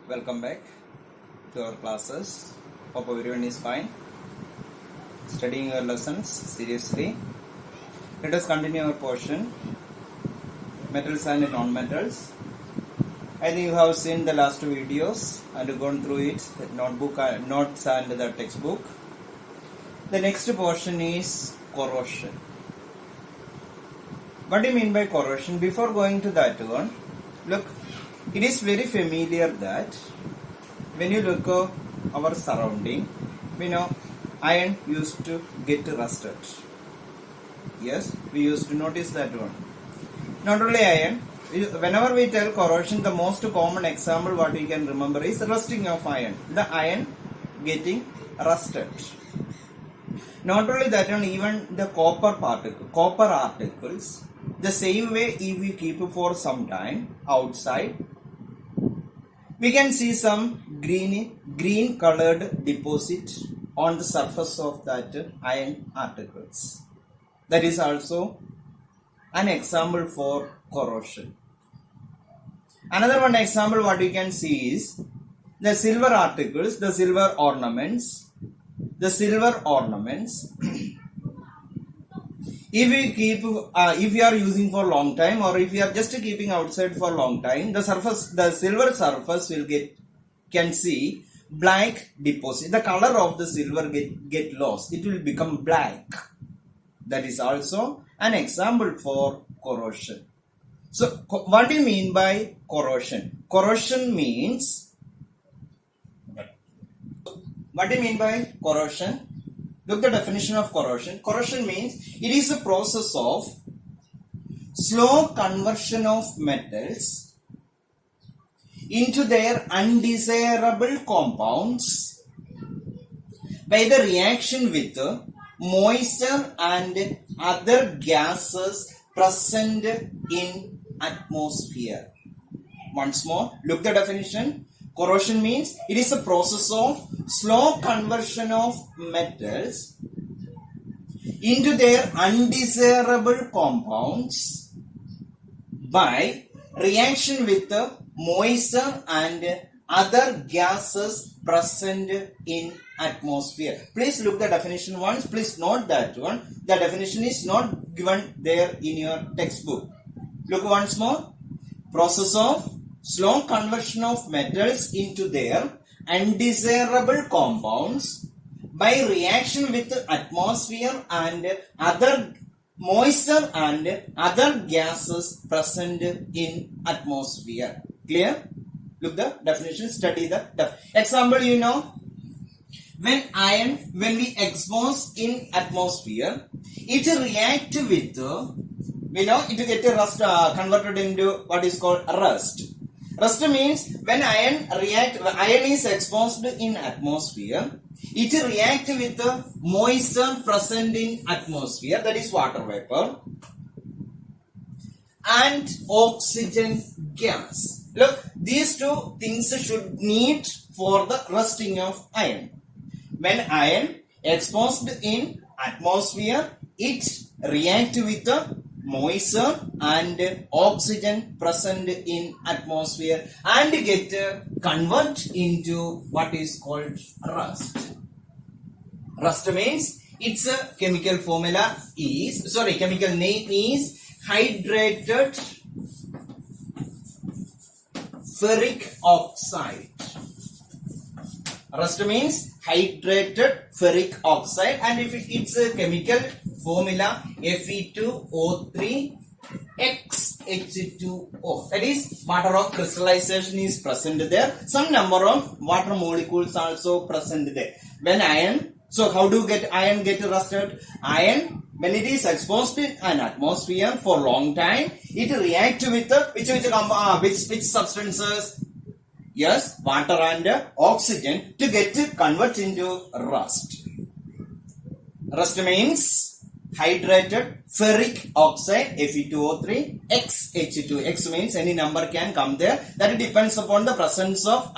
Welcome back to our classes. Hope everyone is fine. Studying your lessons seriously. Let us continue our portion. Metals and non-metals. I think you have seen the last two videos and gone through it, notebook, notes and the textbook. The next portion is corrosion. What do you mean by corrosion? Before going to that one, look, it is very familiar that when you look at our surrounding, we know iron used to get rusted. Yes, we used to notice that one. Not only iron, whenever we tell corrosion, the most common example what we can remember is the rusting of iron. The iron getting rusted. Not only that one, even the copper articles, the same way if we keep it for some time outside, we can see some green colored deposit on the surface of that iron articles. That is also an example for corrosion. Another one example what we can see is the silver articles, the silver ornaments. If you are using for long time, or if you are just keeping outside for long time, the silver surface can see black deposit. The color of the silver get lost. It will become black. That is also an example for corrosion. So, what do you mean by corrosion? Corrosion means, what do you mean by corrosion? Look at the definition of corrosion. Corrosion means it is a process of slow conversion of metals into their undesirable compounds by the reaction with moisture and other gases present in atmosphere. Once more, look at the definition. Corrosion means it is a process of slow conversion of metals into their undesirable compounds by reaction with the moisture and other gases present in atmosphere. Please look the definition once. Please note that one. The definition is not given there in your textbook. Look once more. Process of slow conversion of metals into their undesirable compounds by reaction with atmosphere and other moisture and other gases present in atmosphere. Clear? Look the definition, study the example. You know, when we expose in atmosphere, it react with, it get rust, converted into what is called rust. Rust means when iron is exposed in atmosphere, it reacts with the moisture present in atmosphere, that is water vapor, and oxygen gas. Look, these two things should need for the rusting of iron. When iron exposed in atmosphere, it reacts with the moisture and oxygen present in atmosphere and get convert into what is called rust. Rust means its chemical name is hydrated ferric oxide. Rust means hydrated ferric oxide, and if it's a chemical formula Fe2O3 XH2O, that is water of crystallization is present there. Some number of water molecules also present there. When iron, so how do iron get rusted? Iron, when it is exposed in an atmosphere for long time, it reacts with which substances? Yes, water and oxygen to convert into rust. Rust means hydrated ferric oxide Fe2O3 XH2. X means any number can come there. That depends upon the presence of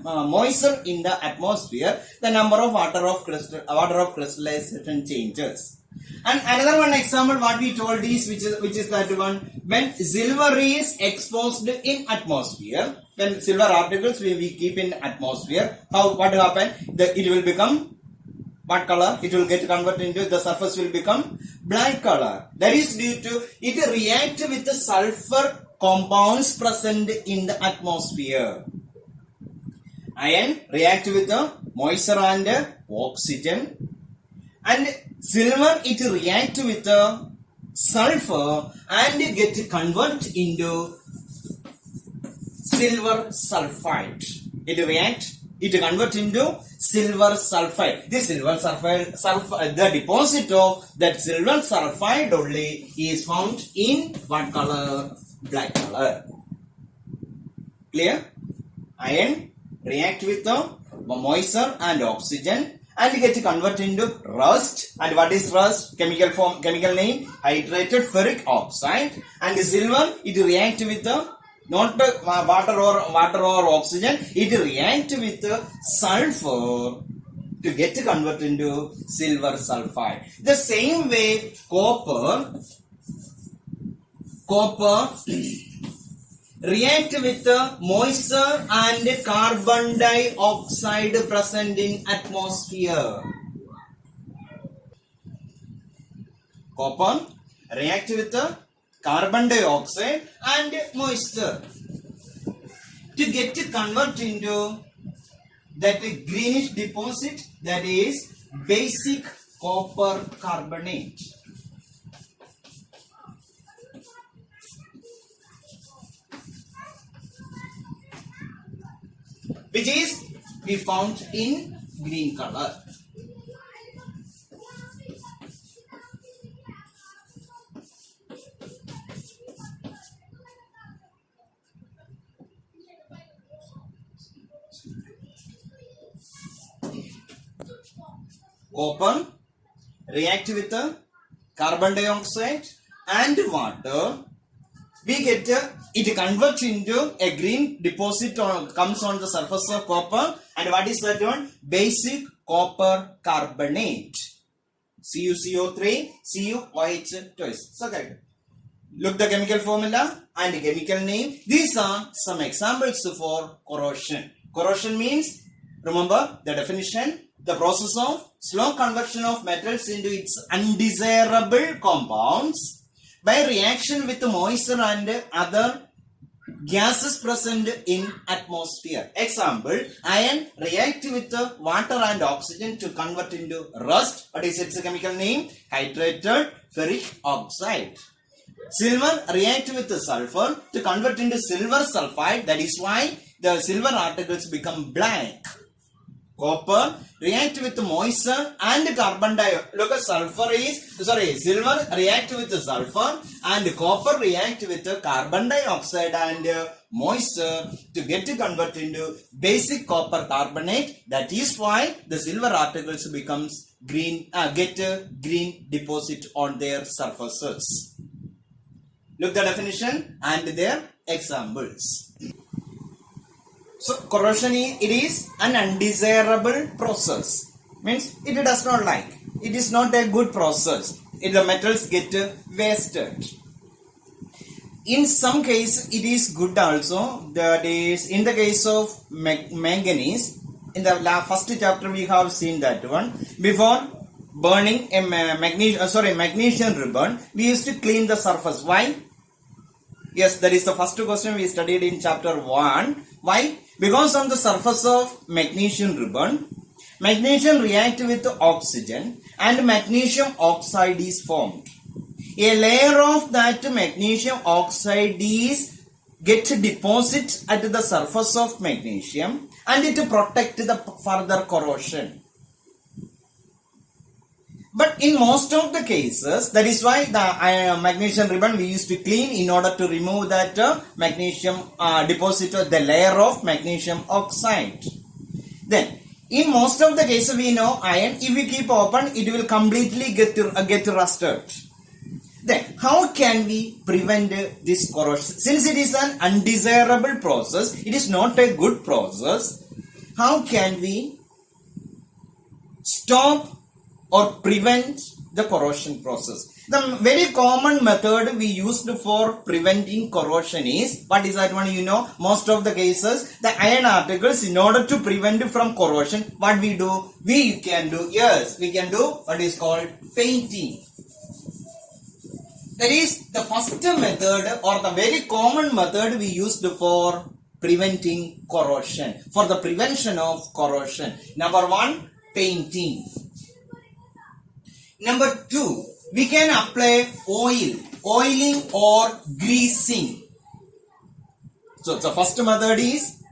moisture in the atmosphere. The number of water of crystallization changes. And another one example what we told is which is that one, when silver is exposed in atmosphere, when silver particles we keep in atmosphere, what will happen? It will become what color? It will get converted into, the surface will become black color. That is due to it react with the sulfur compounds present in the atmosphere. Iron react with the moisture and oxygen, and silver it react with the sulfur and get converted into silver sulfide. It converts into silver sulfide. This silver sulfide, the deposit of that silver sulfide only is found in what color? Black color. Clear? Iron react with the moisture and oxygen and get converted into rust. And what is rust? Chemical name hydrated ferric oxide. And silver it react with the not water or oxygen, it react with sulfur to get converted into silver sulfide. The same way copper react with the moisture and carbon dioxide present in atmosphere. Copper react with the carbon dioxide and moisture to get converted into that greenish deposit, that is basic copper carbonate. Which is we found in green color. Copper react with the carbon dioxide and water. We get it converts into a green deposit comes on the surface of copper. And what is that one? Basic copper carbonate. CuCO3, CuOH twice. So that. Look the chemical formula and chemical name. These are some examples for corrosion. Corrosion means, remember the definition, the process of slow conversion of metals into its undesirable compounds by reaction with moisture and other gases present in atmosphere. Example, iron react with water and oxygen to convert into rust. What is its chemical name? Hydrated ferric oxide. Silver react with sulfur to convert into silver sulfide. That is why the silver particles become black. Copper react with moisture and carbon dioxide. Look, silver react with sulfur and copper react with carbon dioxide and moisture to get converted into basic copper carbonate. That is why the silver particles becomes green, get a green deposit on their surfaces. Look the definition and their examples. So corrosion is an undesirable process. Means it does not like. It is not a good process. The metals get wasted. In some case it is good also. That is in the case of manganese. In the first chapter we have seen that one. Before burning a magnesium ribbon, we used to clean the surface. Why? Yes, that is the first question we studied in chapter 1. Why? Because on the surface of magnesium ribbon, magnesium reacts with oxygen and magnesium oxide is formed. A layer of that magnesium oxide is get deposit at the surface of magnesium and it protect the further corrosion. But in most of the cases, that is why the magnesium ribbon we used to clean in order to remove that magnesium deposit, the layer of magnesium oxide. Then, in most of the cases we know iron, if we keep open, it will completely get rusted. Then, how can we prevent this corrosion? Since it is an undesirable process, it is not a good process. How can we stop or prevent the corrosion process. The very common method we used for preventing corrosion is, what is that one? You know, most of the cases, the iron articles, in order to prevent from corrosion, what we do? We can do what is called painting. That is the first method or the very common method we used for preventing corrosion, for the prevention of corrosion. Number one, painting. Number two, we can apply oiling or greasing. So the first method is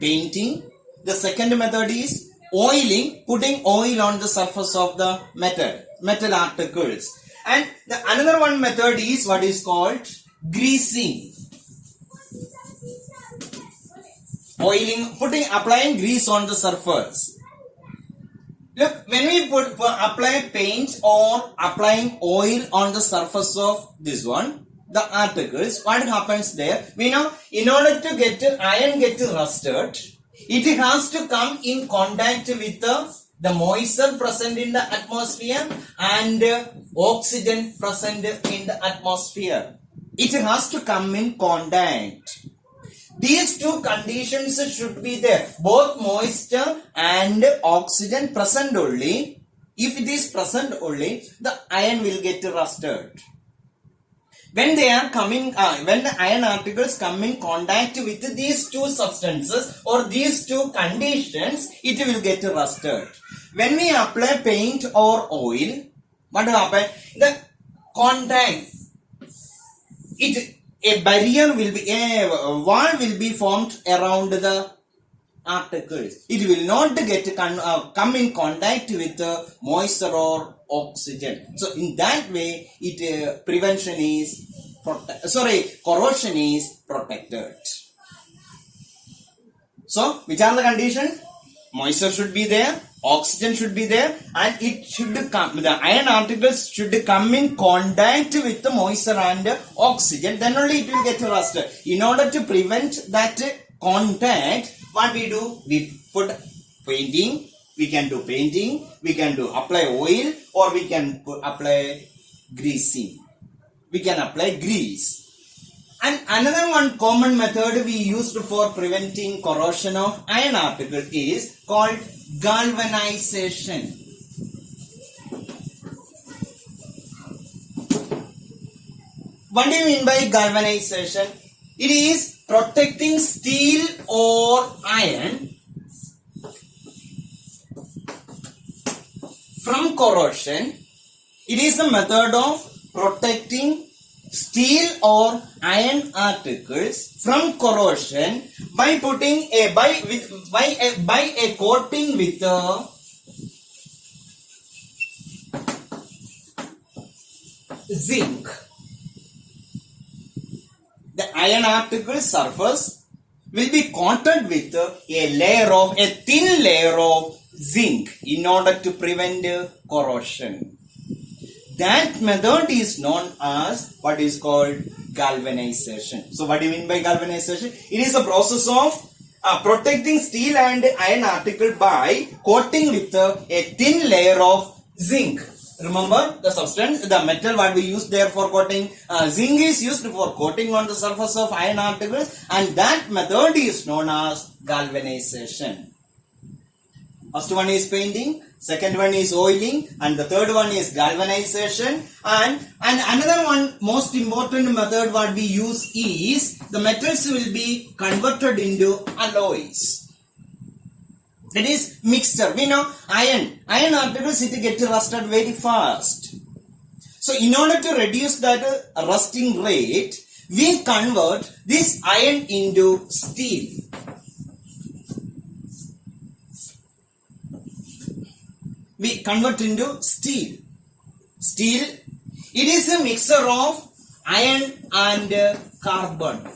painting. The second method is oiling, putting oil on the surface of the metal articles. And the another one method is what is called greasing. Oiling, applying grease on the surface. Look, when we apply paint or applying oil on the surface of this one, the articles, what happens there? We know, in order to get iron get rusted, it has to come in contact with the moisture present in the atmosphere and oxygen present in the atmosphere. It has to come in contact. These two conditions should be there. Both moisture and oxygen present only. If it is present only, the iron will get rusted. When they are coming, when the iron articles come in contact with these two substances or these two conditions, it will get rusted. When we apply paint or oil, what will happen? The contact, a barrier will be, a wall will be formed around the articles. It will not get come in contact with moisture or oxygen. So in that way, corrosion is protected. So which are the conditions? Moisture should be there, oxygen should be there, and it should come, the iron articles should come in contact with the moisture and oxygen, then only it will get rusted. In order to prevent that contact, what we do? We put painting, we can do painting, we can do apply oil, or we can apply greasing. We can apply grease. And another one common method we used for preventing corrosion of iron article is called galvanization. What do you mean by galvanization? It is protecting steel or iron from corrosion. It is a method of protecting steel or iron articles from corrosion by putting by a coating with zinc. The iron article surface will be coated with a thin layer of zinc in order to prevent corrosion. That method is known as what is called galvanization. So what do you mean by galvanization? It is a process of protecting steel and iron article by coating with a thin layer of zinc. Remember the substance, the metal what we use there for coating. Zinc is used for coating on the surface of iron articles, and that method is known as galvanization. First one is painting, second one is oiling, and the third one is galvanization. And another one most important method what we use is the metals will be converted into alloys. That is mixture. We know iron articles it get rusted very fast. So in order to reduce that rusting rate, we convert this iron into steel. We convert into steel. Steel, it is a mixture of iron and carbon.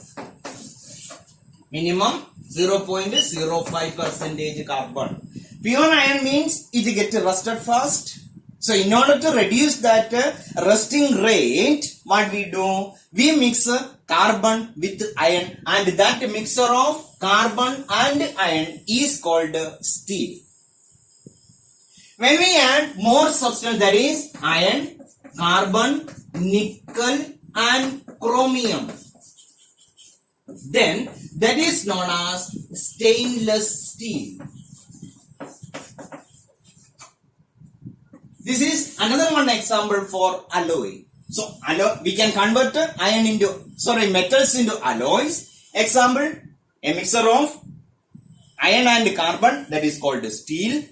Minimum 0.05% carbon. Pure iron means it gets rusted fast. So in order to reduce that rusting rate, what we do? We mix carbon with iron, and that mixture of carbon and iron is called steel. When we add more substance, that is iron, carbon, nickel and chromium, then that is known as stainless steel. This is another one example for alloy. So we can convert metals into alloys. Example, a mixture of iron and carbon, that is called steel.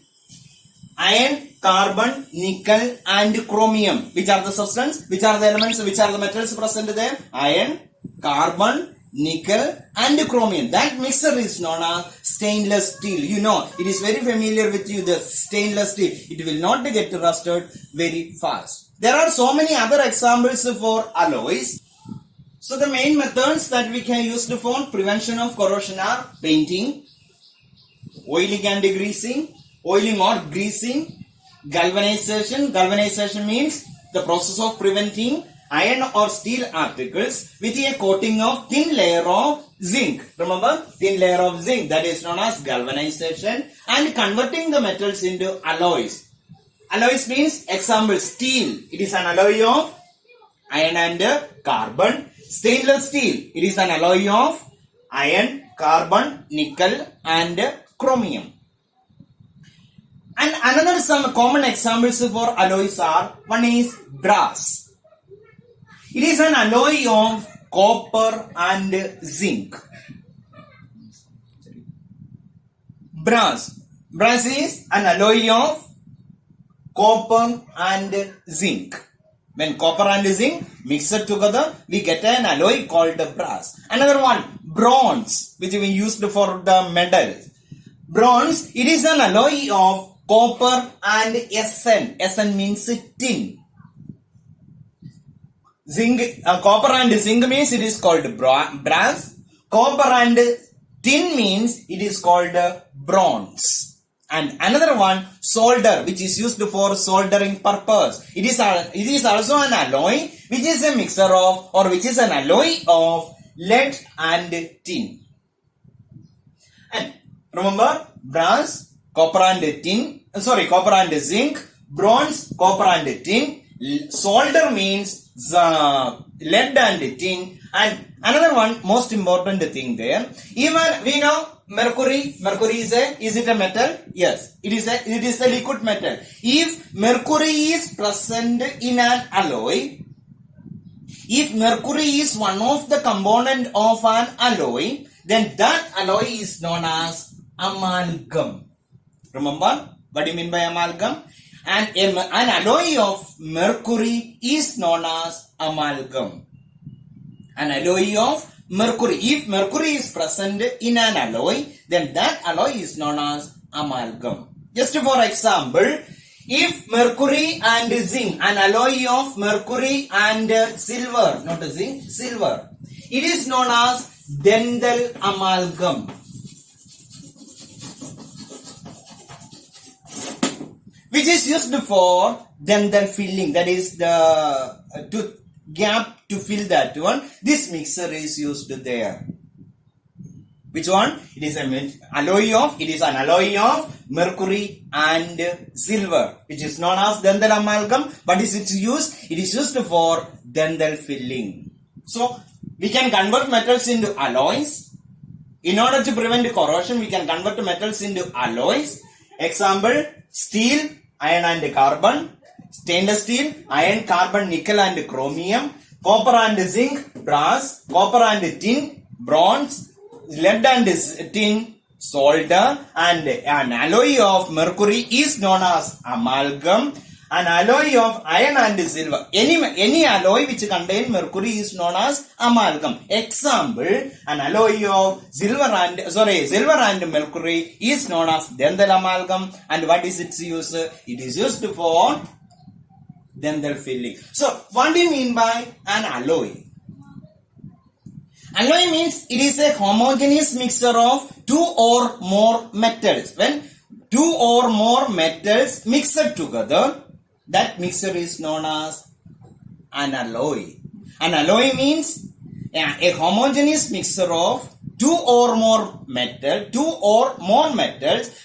Iron, carbon, nickel and chromium. Which are the substance? Which are the elements? Which are the metals present there? Iron, carbon, nickel and chromium. That mixture is known as stainless steel. You know, it is very familiar with you, the stainless steel. It will not get rusted very fast. There are so many other examples for alloys. So the main methods that we can use for prevention of corrosion are painting, oiling and greasing, oiling or greasing, galvanization. Galvanization means the process of preventing iron or steel articles with a coating of thin layer of zinc. Remember, thin layer of zinc, that is known as galvanization, and converting the metals into alloys. Alloys means, example, steel. It is an alloy of iron and carbon. Stainless steel. It is an alloy of iron, carbon, nickel and chromium. And another some common examples for alloys are, one is brass. It is an alloy of copper and zinc. Brass. Brass is an alloy of copper and zinc. When copper and zinc mixed together, we get an alloy called brass. Another one, bronze, which we used for the medals. Bronze, it is an alloy of copper and Sn. Sn means tin. Zinc, copper and zinc means it is called brass. Copper and tin means it is called bronze. And another one, solder, which is used for soldering purpose. It is also an alloy which is a mixture of, or which is an alloy of lead and tin. And remember, brass, copper and zinc, bronze, copper and tin. Solder means lead and tin. And another one, most important thing there, even we know mercury is it a metal? Yes, it is a liquid metal. If mercury is present in an alloy, if mercury is one of the component of an alloy, then that alloy is known as amalgam. Remember what do you mean by amalgam? And an alloy of mercury is known as amalgam. An alloy of mercury. If mercury is present in an alloy, then that alloy is known as amalgam. Just for example, if mercury and zinc, an alloy of mercury and silver, not zinc, silver, it is known as Dendel amalgam. Which is used for Dendel filling, that is the gap to fill that one. This mixture is used there. Which one? It is an alloy of mercury and silver, which is known as Dendel amalgam, but it is used for Dendel filling. So we can convert metals into alloys. In order to prevent corrosion, we can convert metals into alloys. Example, steel, iron and carbon. Stainless steel, iron, carbon, nickel and chromium. Copper and zinc, brass. Copper and tin, bronze. Lead and tin, solder. And an alloy of mercury is known as amalgam. An alloy of iron and silver, any alloy which contain mercury is known as amalgam. Example, an alloy of silver and mercury is known as Dendel amalgam. And what is its use? It is used for Dendel filling. So, what do you mean by an alloy? Alloy means it is a homogeneous mixture of two or more metals. When two or more metals mixed together, that mixture is known as an alloy. An alloy means a homogeneous mixture of two or more metals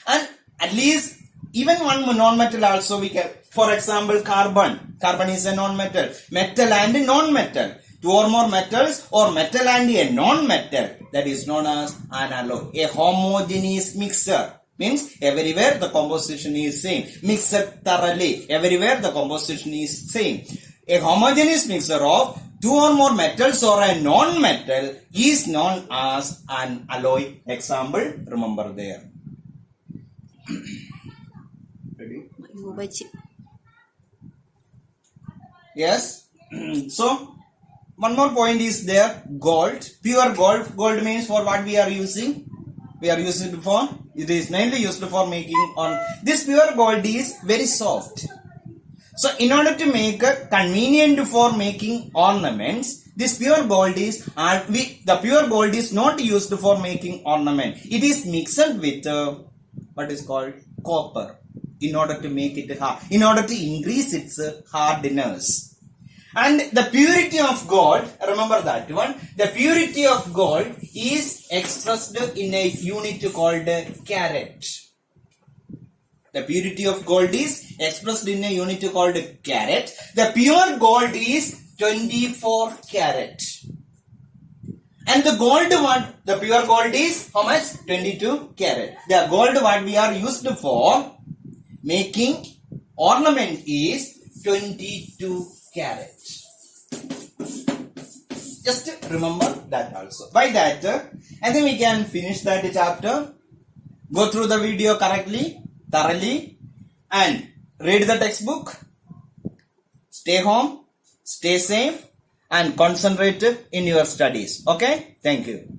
and at least even one non-metal also we can, for example, carbon. Carbon is a non-metal. Metal and non-metal. Two or more metals or metal and a non-metal, that is known as an alloy. A homogeneous mixture means everywhere the composition is same. Mixed thoroughly, everywhere the composition is same. A homogeneous mixture of two or more metals or a non-metal is known as an alloy. Example, remember there. Ready? Yes. So, one more point is there, gold. Pure gold. Gold means for what we are using? We are using it for, it is mainly used for making on, this pure gold is very soft. So in order to make it convenient for making ornaments, this pure gold is, the pure gold is not used for making ornament. It is mixed with what is called copper in order to make it hard, in order to increase its hardness. And the purity of gold, remember that one, the purity of gold is expressed in a unit called carat. The purity of gold is expressed in a unit called carat. The pure gold is 24 carat. And the gold one, the pure gold is how much? 22 carat. The gold what we are used for making ornament is 22 carat. Just remember that also. By that, I think we can finish that chapter. Go through the video correctly, thoroughly, and read the textbook. Stay home, stay safe, and concentrate in your studies. Okay? Thank you.